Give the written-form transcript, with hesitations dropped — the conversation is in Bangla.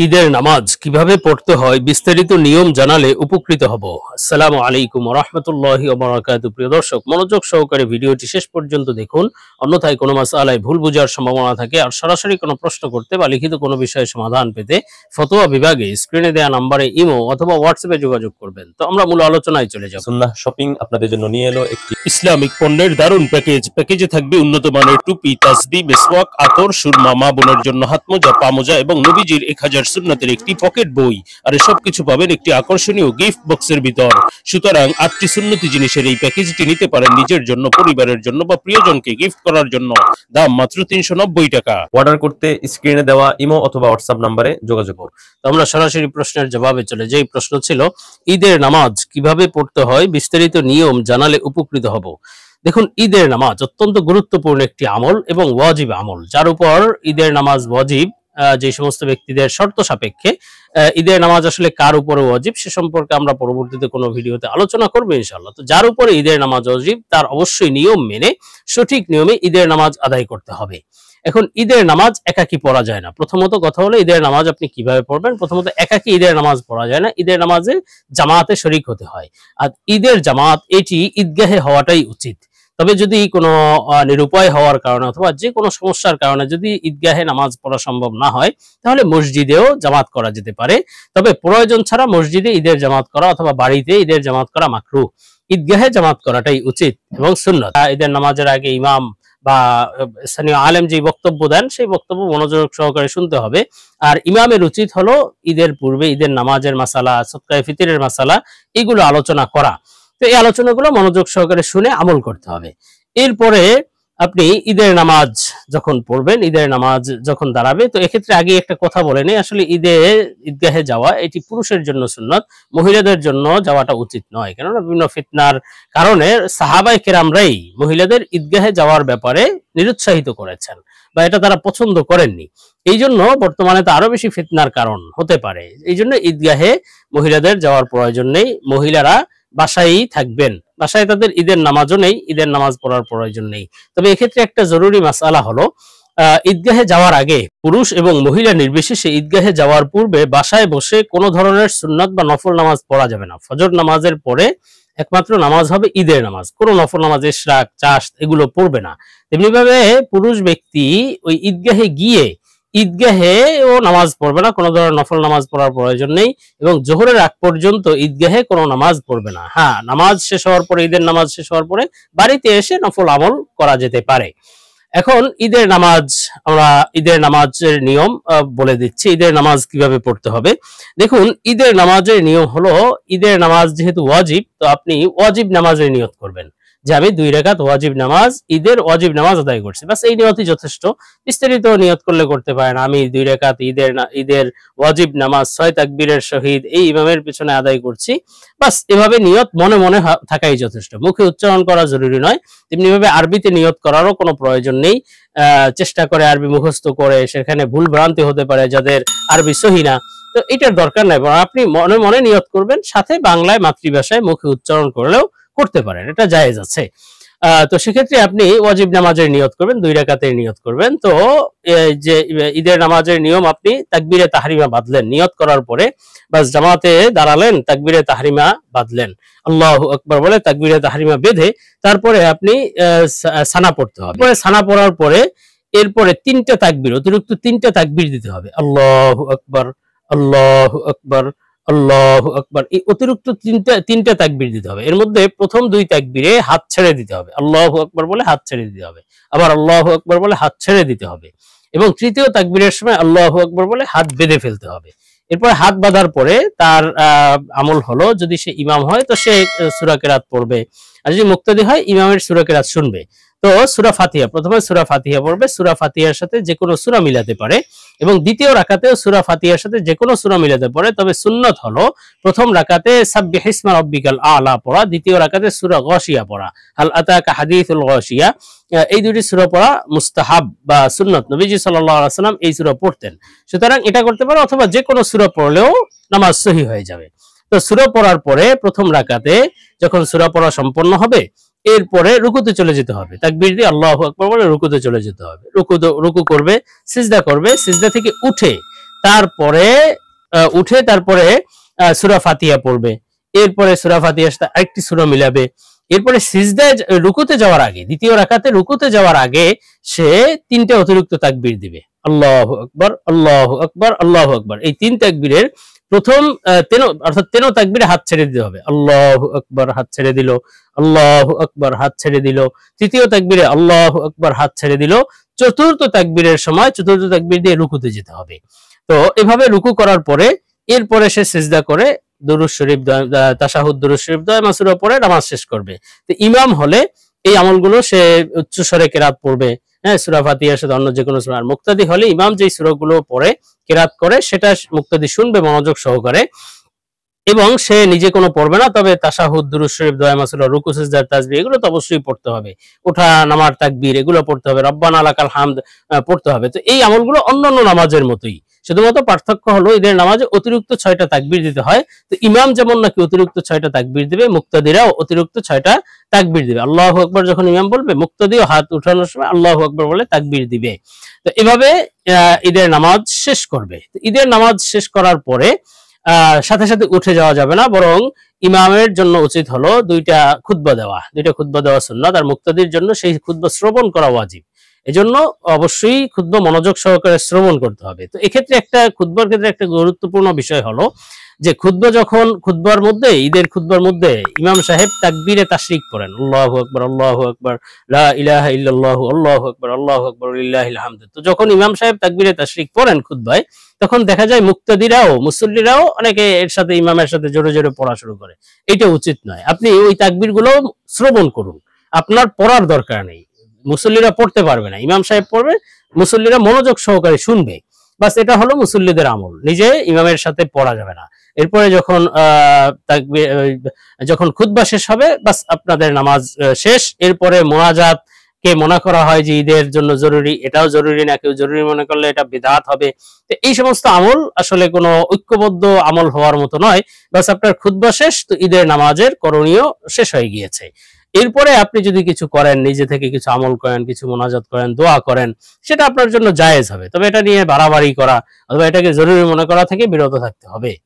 ঈদের নামাজ কিভাবে পড়তে হয় বিস্তারিত নিয়ম জানালে উপকৃত হব। আসসালামু আলাইকুম ওয়া রাহমাতুল্লাহি ওয়া বারাকাতুহু। প্রিয় দর্শক, মনোযোগ সহকারে ভিডিওটি শেষ পর্যন্ত দেখুন, অন্যথায় কোনো মাসআলায় ভুল বোঝার সম্ভাবনা থাকে। আর সরাসরি কোনো প্রশ্ন করতে বা লিখিত কোনো বিষয়ে সমাধান পেতে ফতোয়া বিভাগে স্ক্রিনে দেওয়া নম্বরে ইমো অথবা হোয়াটসঅ্যাপে যোগাযোগ করবেন। তো আমরা মূল আলোচনায় চলে যাব। সুন্নাহ শপিং আপনাদের জন্য নিয়ে এলো একটি ইসলামিক পণ্যের দারুণ প্যাকেজে থাকবে উন্নত মানের টুপি, তাসবিহ, মিসওয়াক, আতর, সুরমা, মা বোনের জন্য হাতমোজা, পামোজা এবং নবীজির 1000 সুন্নাতের একটি পকেট বই। আর এসব কিছু পাবেন একটি আকর্ষণীয় গিফট বক্সের ভিতর। সুতরাং 8টি সুন্নতি জিনিসের এই প্যাকেজটি নিতে পারেন নিজের জন্য, পরিবারের জন্য বা প্রিয়জনকে গিফট করার জন্য। দাম মাত্র 390 টাকা। অর্ডার করতে স্ক্রিনে দেওয়া ইমো অথবা হোয়াটসঅ্যাপ নম্বরে যোগাযোগ করুন। তো আমরা সরাসরি প্রশ্নের জবাবে চলে যাই। প্রশ্ন ছিল, ঈদের নামাজ কিভাবে পড়তে হয় বিস্তারিত নিয়ম জানালে উপকৃত হব। দেখুন, ঈদের নামাজ অত্যন্ত গুরুত্বপূর্ণ একটি আমল এবং ওয়াজিব আমল, যার উপর ঈদের নামাজ ওয়াজিব। যে সমস্ত ব্যক্তিদের শর্ত সাপেক্ষে ঈদের নামাজ আসলে কার উপরে ওয়াজিব সে সম্পর্কে আমরা পরবর্তীতে কোনো ভিডিওতে আলোচনা করবো ইনশাআল্লাহ। তো যার উপরে ঈদের নামাজ ওয়াজিব তার অবশ্যই নিয়ম মেনে সঠিক নিয়মে ঈদের নামাজ আদায় করতে হবে। এখন ঈদের নামাজ একাকী পড়া যায় না। প্রথমত কথা হলো, ঈদের নামাজ আপনি কিভাবে পড়বেন। প্রথমত একাকী ঈদের নামাজ পড়া যায় না, ঈদের নামাজে জামাতে শরীক হতে হয়। আর ঈদের জামাত এটি ঈদগাহে হওয়াটাই উচিত। তবে যদি কোনো নিরুপায় হওয়ার কারণে অথবা যে কোনো সমস্যার কারণে যদি ঈদগাহে নামাজ পড়া সম্ভব না হয়, তাহলে মসজিদেও জামাত করা যেতে পারে। তবে প্রয়োজন ছাড়া মসজিদে ঈদের জামাত করা অথবা বাড়িতে ঈদের জামাত করা মাকরুহ। ঈদগাহে জামাত করাটাই উচিত এবং সুন্নাত। ঈদের নামাজের আগে ইমাম বা স্থানীয় আলেম যে বক্তব্য দেন সেই বক্তব্য মনোযোগ সহকারে শুনতে হবে। আর ইমামের উচিত হলো ঈদের পূর্বে ঈদের নামাজের মাসালা, সদকায়ে ফিতরের মাসালা, এগুলো আলোচনা করা। তো এই আলোচনাগুলো মনোযোগ সহকারে শুনে আমল করতে হবে। এরপরে আপনি ঈদের নামাজ যখন পড়বেন, ঈদের নামাজ যখন দাঁড়াবে, তো এক্ষেত্রে আগে একটা কথা বলে নেই, আসলে ঈদগাহে যাওয়া এটি পুরুষের জন্য সুন্নত, মহিলাদের জন্য যাওয়াটা উচিত নয়। কেননা বিভিন্ন ফিতনার কারণে সাহাবায়ে কেরামরাই মহিলাদের ঈদগাহে যাওয়ার ব্যাপারে নিরুৎসাহিত করেছেন বা এটা তারা পছন্দ করেননি। এই জন্য বর্তমানে তো আরো বেশি ফিতনার কারণ হতে পারে। এই জন্য ঈদগাহে মহিলাদের যাওয়ার প্রয়োজন নেই। মহিলারা বাসায় থাকবেন, বাসায় তাদের ঈদের নামাজও নেই, ঈদের নামাজ পড়ার প্রয়োজন নেই। তবে এক্ষেত্রে একটা জরুরি মাসআলা হলো, ঈদগাহে যাওয়ার আগে পুরুষ এবং মহিলা নির্বিশেষে ঈদগাহে যাওয়ার পূর্বে বাসায় বসে কোনো ধরনের সুন্নাত বা নফল নামাজ পড়া যাবে না। ফজর নামাজের পরে একমাত্র নামাজ হবে ঈদের নামাজ, কোনো নফল নামাজ, ইশরাক, চাশ এগুলো পড়বে না। তেমনি ভাবে পুরুষ ব্যক্তি ওই ঈদগাহে গিয়ে ঈদগাহেও নামাজ পড়বে না, কোনো ধরনের নফল নামাজ পড়ার প্রয়োজন নেই এবং জোহরের আগ পর্যন্ত ঈদগাহে কোনো নামাজ পড়বে না। হ্যাঁ, নামাজ শেষ হওয়ার পরে, ঈদের নামাজ শেষ হওয়ার পরে বাড়িতে এসে নফল আমল করা যেতে পারে। এখন ঈদের নামাজ, আমরা ঈদের নামাজের নিয়ম বলে দিচ্ছি, ঈদের নামাজ কিভাবে পড়তে হবে। দেখুন, ঈদের নামাজের নিয়ম হলো, ঈদের নামাজ যেহেতু ওয়াজিব, তো আপনি ওয়াজিব নামাজের নিয়ত করবেন যে আমি 2 রাকাত ওয়াজিব নামাজ, ঈদের ওয়াজিব নামাজ আদায় করছি। বাস এই নিয়তই যথেষ্ট। বিস্তারিত নিয়ত করতে পারেন আমি 2 রাকাত ঈদের ওয়াজিব নামাজ 6 তাকবীরের সহিত এই ইমামের পিছনে আদায় করছি। বাস এভাবে নিয়ত মনে মনে থাকাই যথেষ্ট, মুখে উচ্চারণ করা জরুরি নয়। তেমনি ভাবে আরবিতে নিয়ত করারও কোনো প্রয়োজন নেই। চেষ্টা করে আরবি মুখস্থ করে সেখানে ভুল ভ্রান্তি হতে পারে যাদের আরবি সহি না, তো এটার দরকার নাই। আপনি মনে মনে নিয়ত করবেন, সাথে বাংলায় মাতৃভাষায় মুখে উচ্চারণ করলেও করতে পারেন, এটা জায়েজ আছে। তো সেক্ষেত্রে আপনি ওয়াজিব নামাজের নিয়ত করবেন, 2 রাকাতের নিয়ত করবেন। তো যে ঈদের নামাজের নিয়ম, আপনি তাকবীরে তাহরিমা বাঁধলেন নিয়ত করার পরে, বাস জামাতে দাঁড়ালেন, তাকবীরে তাহরিমা বাঁধলেন, আল্লাহু আকবার বলে তাকবীরে তাহরিমা বেঁধে তারপরে আপনি সানা পড়তে হবে। পরে সানা পড়ার পরে এরপরে 3টা তাকবীর, অতিরিক্ত 3টা তাকবীর দিতে হবে, আল্লাহু আকবার, আল্লাহু আকবার, আল্লাহু আকবার। এই অতিরিক্ত 3টা তাকবীর দিতে হবে। এর মধ্যে প্রথম 2 তাকবীরে হাত ছেড়ে দিতে হবে, আল্লাহু আকবার বলে হাত ছেড়ে দিতে হবে, আবার আল্লাহু আকবার বলে হাত ছেড়ে দিতে হবে এবং তৃতীয় তাকবীরের সময় আল্লাহু আকবার বলে হাত বেঁধে ফেলতে হবে। এরপর হাত বাঁধার পরে তার আমল হলো, যদি সে ইমাম হয় তো সে সূরা কিরাত পড়বে, আর যদি মুক্তাদি হয় ইমামের সূরা কিরাত শুনবে। তো সূরা ফাতিহা, প্রথমে সূরা ফাতিহা পড়বে, সূরা ফাতিহার সাথে যে কোনো সূরা মিলাতে পারে এবং দ্বিতীয় রাকাতেও সূরা ফাতিহার সাথে যে কোনো সূরা মিলাতে পারে। তবে সুন্নত হলো প্রথম রাকাতে সাব্বিহিসমা রাব্বিকাল আ'লা পড়া, দ্বিতীয় রাকাতে সূরা গাশিয়া পড়া, হাল আতাকা হাদিসুল গাশিয়া, এই দুটি সূরা পড়া মুস্তাহাব বা সুন্নত। নবীজি সাল্লাল্লাহু আলাইহি ওয়াসাল্লাম এই সূরা পড়তেন। সুতরাং এটা করতে পারো, অথবা যে কোনো সূরা পড়লেও নামাজ সহিহ হয়ে যাবে। তো সূরা পড়ার পরে প্রথম রাকাতে যখন সূরা পড়া সম্পন্ন হবে, এরপরে রুকুতে চলে যেতে হবে, তাকবীর দিয়ে আল্লাহু আকবার বলে রুকুতে চলে যেতে হবে। রুকু করবে, সিজদা করবে, সিজদা থেকে উঠে তারপরে উঠে তারপরে সূরা ফাতিহা পড়বে, এরপরে সূরা ফাতিহার সাথে আরেকটি সূরা মিলাবে, এরপরে সিজদায় রুকুতে যাওয়ার আগে, দ্বিতীয় রাকাতে রুকুতে যাওয়ার আগে সে তিনটে অতিরিক্ত তাকবীর দিবে, আল্লাহু আকবার, আল্লাহু আকবার, আল্লাহু আকবার। এই তিন তাকবীরের প্রথম অর্থাৎ তেনো তাকবীরে হাত ছেড়ে দিতে হবে, আল্লাহু আকবার, হাত ছেড়ে দিল, আল্লাহু আকবার, হাত ছেড়ে দিল। তৃতীয় তাকবীরে আল্লাহু আকবার, হাত ছেড়ে দিল। চতুর্থ তাকবীরের সময় চতুর্থ তাকবীর দিয়ে রুকুতে যেতে হবে। তো এভাবে রুকু করার পরে এরপরে সে সিজদা করে দুরূদ শরীফ, তাশাহুদ, দুরূদ শরীফ, দোয়া মাসুরা পড়ে নামাজ শেষ করবে। তো ইমাম হলে এই আমলগুলো সে উচ্চ স্বরে কেরাত পড়বে, হ্যাঁ, সূরা ফাতিহার সাথে অন্য যে কোনো সূরা। আর মুক্তাদি হলে ইমাম যেই সূরাগুলো পড়ে কেরাত করে সেটা মুক্তাদি শুনবে মনোযোগ সহকারে, এবং সে নিজে কোনো পড়বে না, তবে তাশাহুদ, দুরূদ শরীফ, দোয়া মাসুরা, রুকু, সিজদার তাসবিহ এগুলো তো অবশ্যই পড়তে হবে, ওঠা নামার তাকবীর এগুলো পড়তে হবে, রব্বানা লাকাল হামদ পড়তে হবে। তো এই আমলগুলো অন্যান্য নামাজের মতোই, শুধুমাত্র পার্থক্য হলো ঈদের নামাজে অতিরিক্ত 6টা তাকবীর দিতে হয়। তো ইমাম যেমন নাকি অতিরিক্ত 6টা তাকবীর দিবে, মুক্তাদিরাও অতিরিক্ত 6টা তাকবীর দিবে। আল্লাহু আকবার যখন ইমাম বলবে, মুক্তাদিও হাত উঠানোর সময় আল্লাহু আকবার বলে তাকবীর দিবে। তো এভাবে ঈদের নামাজ শেষ করবে। তো ঈদের নামাজ শেষ করার পরে সাথে সাথে উঠে যাওয়া যাবে না, বরং ইমামের জন্য উচিত হলো দুইটা খুতবা দেওয়া সুন্নাত, আর মুক্তাদির জন্য সেই খুতবা শ্রবণ করা ওয়াজিব। এজন্য অবশ্যই খুতবা মনোযোগ সহকারে শ্রবণ করতে হবে। তো এক্ষেত্রে খুতবার ক্ষেত্রে একটা গুরুত্বপূর্ণ বিষয় হলো যে খুতবার মধ্যে, ঈদের খুতবার মধ্যে ইমাম সাহেব তাকবীরে তাশরিক পড়েন, আল্লাহু আকবার, আল্লাহু আকবার, লা ইলাহা ইল্লাল্লাহু, আল্লাহু আকবার, আল্লাহু আকবার, লিল্লাহিল হামদ। তো যখন ইমাম সাহেব তাকবীরে তাশরিক পড়েন খুতবায়, তখন দেখা যায় মুক্তাদিরাও, মুসল্লিরাও অনেকে এর সাথে ইমামের সাথে জোরে জোরে পড়া শুরু করে। এটা উচিত নয়। আপনি ওই তাকবীরগুলো শ্রবণ করুন, আপনার পড়ার দরকার নেই। মুসল্লিরা পড়তে পারবে না, ইমাম সাহেব পড়বে, মুসল্লিরা মনোযোগ সহকারে শুনবে, বাস এটা হলো মুসল্লিদের আমল। নিজে ইমামের সাথে পড়া যাবে না। এরপরে যখন খুতবা শেষ হবে, বাস আপনাদের নামাজ শেষ। এরপরে মোনাজাত কে মনে করা হয় যে ঈদের জন্য জরুরি, এটাও জরুরি না, কেউ জরুরি মনে করলে এটা বিদআত হবে। তো এই সমস্ত আমল আসলে কোনো ঐক্যবদ্ধ আমল হওয়ার মতো নয়। বাস আপনার খুতবা শেষ, তো ঈদের নামাজের করণীয় শেষ হয়ে গিয়েছে। এরপরে আপনি যদি কিছু করেন, নিজে থেকে কিছু আমল করেন, কিছু মোনাজাত করেন, দোয়া করেন, সেটা আপনার জন্য জায়েজ হবে। তবে এটা নিয়ে বাড়াবাড়ি করা অথবা এটাকে জরুরি মনে করা থেকে বিরত থাকতে হবে।